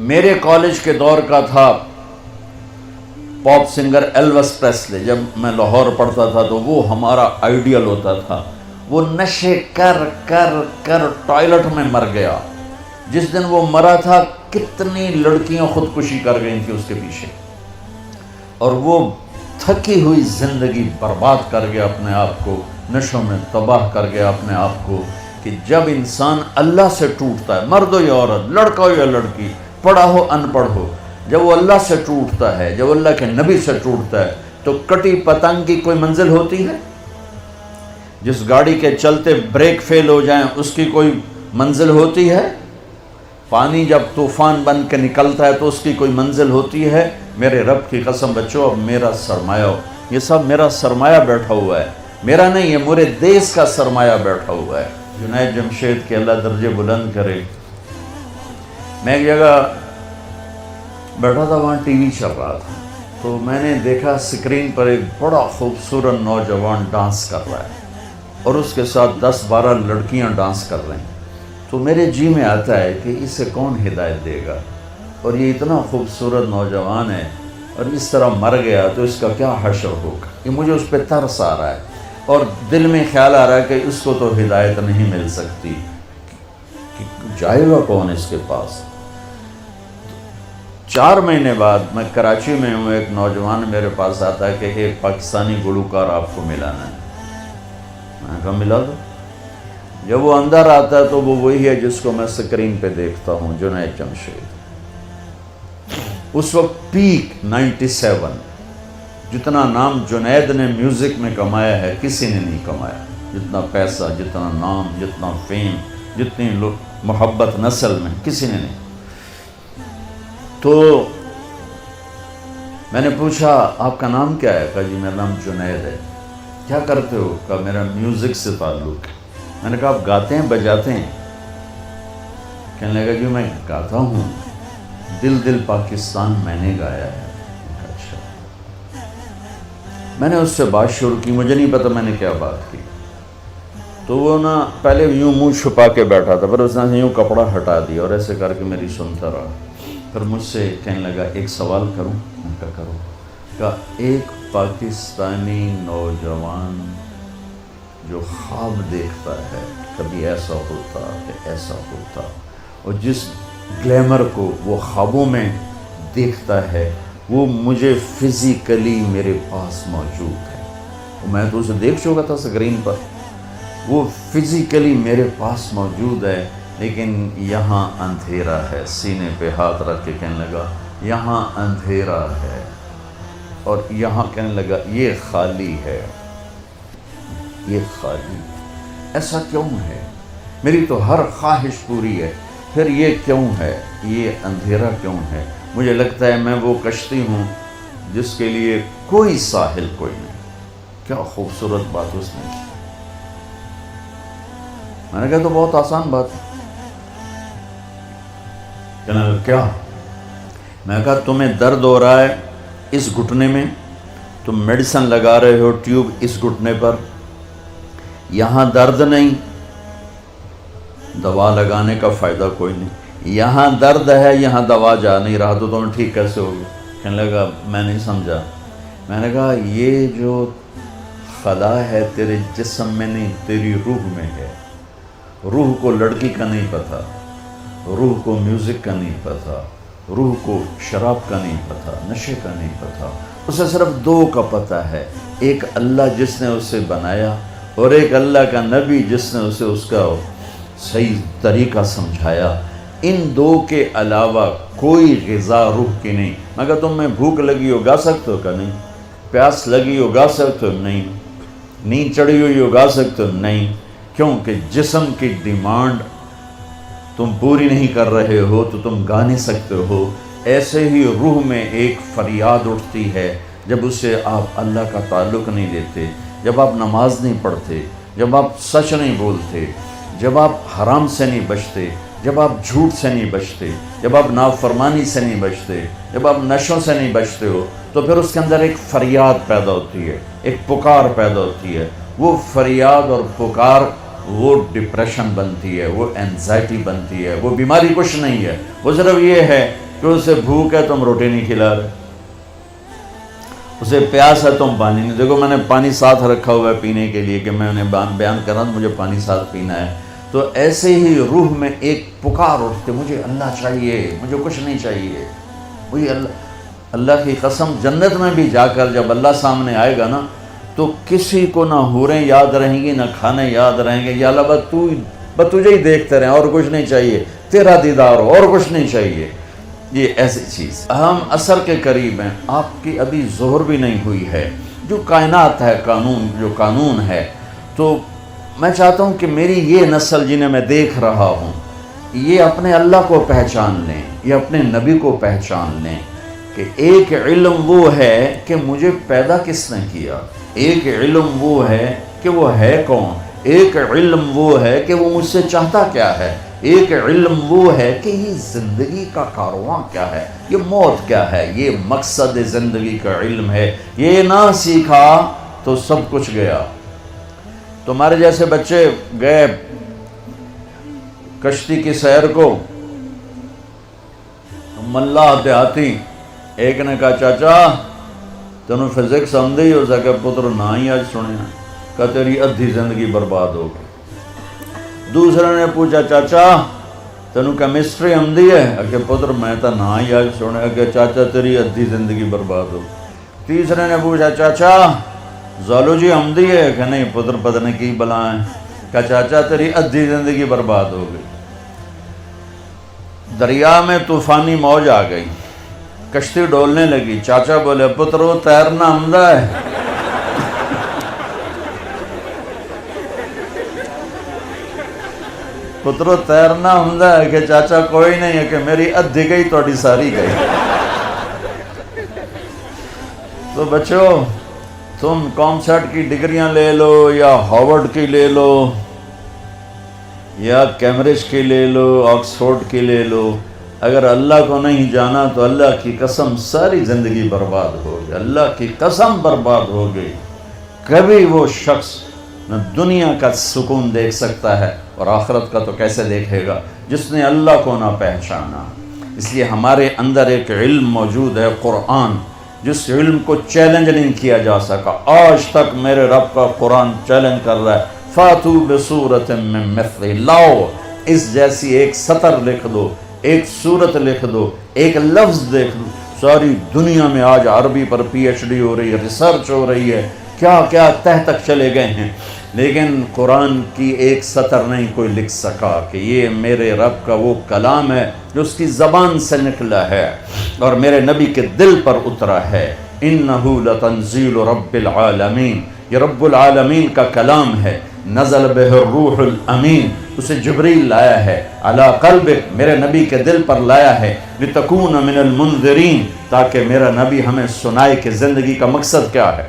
میرے کالج کے دور کا تھا پاپ سنگر ایلوس پریسلے. جب میں لاہور پڑھتا تھا تو وہ ہمارا آئیڈیل ہوتا تھا. وہ نشے کر کر کر ٹوائلٹ میں مر گیا. جس دن وہ مرا تھا کتنی لڑکیاں خودکشی کر گئی تھیں اس کے پیچھے, اور وہ تھکی ہوئی زندگی برباد کر گیا اپنے آپ کو, نشوں میں تباہ کر گیا اپنے آپ کو. کہ جب انسان اللہ سے ٹوٹتا ہے, مرد ہو یا عورت, لڑکا ہو یا لڑکی, پڑھا ہو ان پڑھ ہو, جب وہ اللہ سے ٹوٹتا ہے, جب اللہ کے نبی سے ٹوٹتا ہے, تو کٹی پتنگ کی کوئی منزل ہوتی ہے؟ جس گاڑی کے چلتے بریک فیل ہو جائیں اس کی کوئی منزل ہوتی ہے؟ پانی جب طوفان بن کے نکلتا ہے تو اس کی کوئی منزل ہوتی ہے؟ میرے رب کی قسم بچوں, اب میرا سرمایہ ہو, یہ سب میرا سرمایہ بیٹھا ہوا ہے, میرا نہیں, یہ میرے دیس کا سرمایہ بیٹھا ہوا ہے. جنید جمشید کے اللہ درجے بلند کرے. میں ایک جگہ بیٹھا تھا, وہاں ٹی وی چل رہا تھا, تو میں نے دیکھا اسکرین پر ایک بڑا خوبصورت نوجوان ڈانس کر رہا ہے اور اس کے ساتھ 10-12 لڑکیاں ڈانس کر رہی ہیں. تو میرے جی میں آتا ہے کہ اسے کون ہدایت دے گا, اور یہ اتنا خوبصورت نوجوان ہے اور اس طرح مر گیا تو اس کا کیا حشر ہوگا. یہ مجھے اس پہ ترس آ رہا ہے اور دل میں خیال آ رہا ہے کہ اس کو تو ہدایت نہیں مل سکتی, کہ جائے گا کون اس کے پاس. 4 مہینے بعد میں کراچی میں ہوں, ایک نوجوان میرے پاس آتا ہے کہ ایک پاکستانی گلوکار آپ کو ملانا ہے. میں نے کہا ملا دو. جب وہ اندر آتا ہے تو وہ وہی ہے جس کو میں اسکرین پہ دیکھتا ہوں, جنید جمشید. اس وقت پیک 97, جتنا نام جنید نے میوزک میں کمایا ہے کسی نے نہیں کمایا. جتنا پیسہ, جتنا نام, جتنا فیم, جتنی محبت نسل میں کسی نے نہیں. تو میں نے پوچھا آپ کا نام کیا ہے؟ کہا جی میرا نام جنید ہے. کیا کرتے ہو؟ کہا میرا میوزک سے تعلق ہے. میں نے کہا آپ گاتے ہیں بجاتے ہیں؟ کہنے لگا جی میں گاتا ہوں, دل دل پاکستان میں نے گایا ہے. اچھا. میں نے اس سے بات شروع کی, مجھے نہیں پتا میں نے کیا بات کی. تو وہ نا پہلے یوں منہ چھپا کے بیٹھا تھا, پھر اس نے یوں کپڑا ہٹا دیا اور ایسے کر کے میری سنتا رہا. پھر مجھ سے کہنے لگا ایک سوال کروں؟ میں کہا کرو. کہا ایک پاکستانی نوجوان جو خواب دیکھتا ہے کبھی ایسا ہوتا کہ ایسا ہوتا, اور جس گلیمر کو وہ خوابوں میں دیکھتا ہے وہ مجھے فزیکلی میرے پاس موجود ہے. میں تو اسے دیکھ چکا تھا اسکرین پر, وہ فزیکلی میرے پاس موجود ہے, لیکن یہاں اندھیرا ہے. سینے پہ ہاتھ رکھ کے کہنے لگا یہاں اندھیرا ہے, اور یہاں کہنے لگا یہ خالی ہے, یہ خالی. ایسا کیوں ہے؟ میری تو ہر خواہش پوری ہے, پھر یہ کیوں ہے, یہ اندھیرا کیوں ہے؟ مجھے لگتا ہے میں وہ کشتی ہوں جس کے لیے کوئی ساحل کوئی نہیں. کیا خوبصورت بات اس نے کی. میں نے کہا تو بہت آسان بات ہے. کہنے لگا کیا؟ میں نے کہا تمہیں درد ہو رہا ہے اس گھٹنے میں, تم میڈیسن لگا رہے ہو ٹیوب اس گھٹنے پر, یہاں درد نہیں, دوا لگانے کا فائدہ کوئی نہیں. یہاں درد ہے, یہاں دوا جا نہیں رہا, تو تمہیں ٹھیک کیسے ہوگی؟ کہنے لگا میں نہیں سمجھا. میں نے کہا یہ جو خلا ہے تیرے جسم میں نہیں, تیری روح میں ہے. روح کو لڑکی کا نہیں پتہ, روح کو میوزک کا نہیں پتہ, روح کو شراب کا نہیں پتہ, نشے کا نہیں پتہ. اسے صرف 2 کا پتہ ہے, ایک اللہ جس نے اسے بنایا, اور ایک اللہ کا نبی جس نے اسے اس کا صحیح طریقہ سمجھایا. ان 2 کے علاوہ کوئی غذا روح کی نہیں. مگر تم میں بھوک لگی ہو گا سکتے ہو کہ نہیں؟ پیاس لگی ہو گا سکتے ہو نہیں؟ نیند چڑھی ہوئی ہو گا سکتے ہو نہیں؟ کیونکہ جسم کی ڈیمانڈ تم پوری نہیں کر رہے ہو تو تم گا نہیں سکتے ہو. ایسے ہی روح میں ایک فریاد اٹھتی ہے جب اسے آپ اللہ کا تعلق نہیں دیتے, جب آپ نماز نہیں پڑھتے, جب آپ سچ نہیں بولتے, جب آپ حرام سے نہیں بچتے, جب آپ جھوٹ سے نہیں بچتے, جب آپ نافرمانی سے نہیں بچتے, جب آپ نشوں سے نہیں بچتے ہو, تو پھر اس کے اندر ایک فریاد پیدا ہوتی ہے, ایک پکار پیدا ہوتی ہے. وہ فریاد اور پکار وہ ڈپریشن بنتی ہے, وہ اینزائٹی بنتی ہے. وہ بیماری کچھ نہیں ہے, وہ صرف یہ ہے کہ اسے بھوک ہے تم روٹی نہیں کھلا رہے، اسے پیاس ہے تم پانی نہیں. دیکھو میں نے پانی ساتھ رکھا ہوا ہے پینے کے لیے کہ میں انہیں بیان کر رہا ہوں مجھے پانی ساتھ پینا ہے. تو ایسے ہی روح میں ایک پکار اٹھتے مجھے اللہ چاہیے، مجھے کچھ نہیں چاہیے. وہی اللہ کی قسم جنت میں بھی جا کر جب اللہ سامنے آئے گا نا تو کسی کو نہ حوریں یاد رہیں گی نہ کھانے یاد رہیں گے. یا اللہ بس تجھے ہی دیکھتے رہیں اور کچھ نہیں چاہیے، تیرا دیدار ہو اور کچھ نہیں چاہیے. یہ ایسی چیز. ہم عصر کے قریب ہیں، آپ کی ابھی ظہر بھی نہیں ہوئی ہے. جو کائنات ہے جو قانون ہے، تو میں چاہتا ہوں کہ میری یہ نسل جنہیں میں دیکھ رہا ہوں یہ اپنے اللہ کو پہچان لیں، یہ اپنے نبی کو پہچان لیں کہ ایک علم وہ ہے کہ مجھے پیدا کس نے کیا، ایک علم وہ ہے کہ وہ ہے کون، ایک علم وہ ہے کہ وہ مجھ سے چاہتا کیا ہے، ایک علم وہ ہے کہ یہ زندگی کا کارواں کیا ہے، یہ موت کیا ہے، یہ مقصد زندگی کا علم ہے. یہ نہ سیکھا تو سب کچھ گیا. تمہارے جیسے بچے گئے کشتی کی سیر کو، ملا دیہاتی ایک نے کہا چاچا تینوں فزکس آندی ہو سکے پتر نہ ہی آج سنیا کہ تیری ادھی زندگی برباد ہو گئی. دوسرے نے پوچھا چاچا تینوں کیمسٹری آندی ہے کہ پتر میں تو نہ ہی آج سنیا کہ چاچا تیری ادھی زندگی برباد ہو. تیسرے نے پوچھا چاچا زالوجی آمدی ہے کہ نہیں پتر پتہ نہیں کی بلا ہے کہ چاچا تیری ادھی زندگی برباد ہو گئی. دریا میں طوفانی موج آ گئی، کشتی ڈولنے لگی. چاچا بولے پتر وہ تیرنا آمدہ ہے. پترو تیرنا آمدہ ہے کہ چاچا کوئی نہیں ہے کہ میری ادھی گئی توڑی ساری گئی. تو بچو تم کامسٹ کی ڈگریاں لے لو یا ہارورڈ کی لے لو یا کیمبرج کی لے لو، آکسفورڈ کی لے لو، اگر اللہ کو نہیں جانا تو اللہ کی قسم ساری زندگی برباد ہو گئی. اللہ کی قسم برباد ہو گئی. کبھی وہ شخص نہ دنیا کا سکون دیکھ سکتا ہے اور آخرت کا تو کیسے دیکھے گا جس نے اللہ کو نہ پہچانا. اس لیے ہمارے اندر ایک علم موجود ہے قرآن، جس علم کو چیلنج نہیں کیا جا سکا. آج تک میرے رب کا قرآن چیلنج کر رہا ہے فاتو بصورت من مثلہ، لاؤ اس جیسی ایک سطر لکھ دو، ایک صورت لکھ دو، ایک لفظ دیکھ دو. ساری دنیا میں آج عربی پر پی ایچ ڈی ہو رہی ہے، ریسرچ ہو رہی ہے، کیا کیا تہ تک چلے گئے ہیں، لیکن قرآن کی ایک سطر نہیں کوئی لکھ سکا کہ یہ میرے رب کا وہ کلام ہے جو اس کی زبان سے نکلا ہے اور میرے نبی کے دل پر اترا ہے. انہو لتنزیل رب العالمین، یہ رب العالمین کا کلام ہے. نزل بہ الروح الامین، اسے جبریل لایا ہے. علی قلبک، میرے نبی کے دل پر لایا ہے. لتکون من المنذرین، تاکہ میرا نبی ہمیں سنائے کہ زندگی کا مقصد کیا ہے.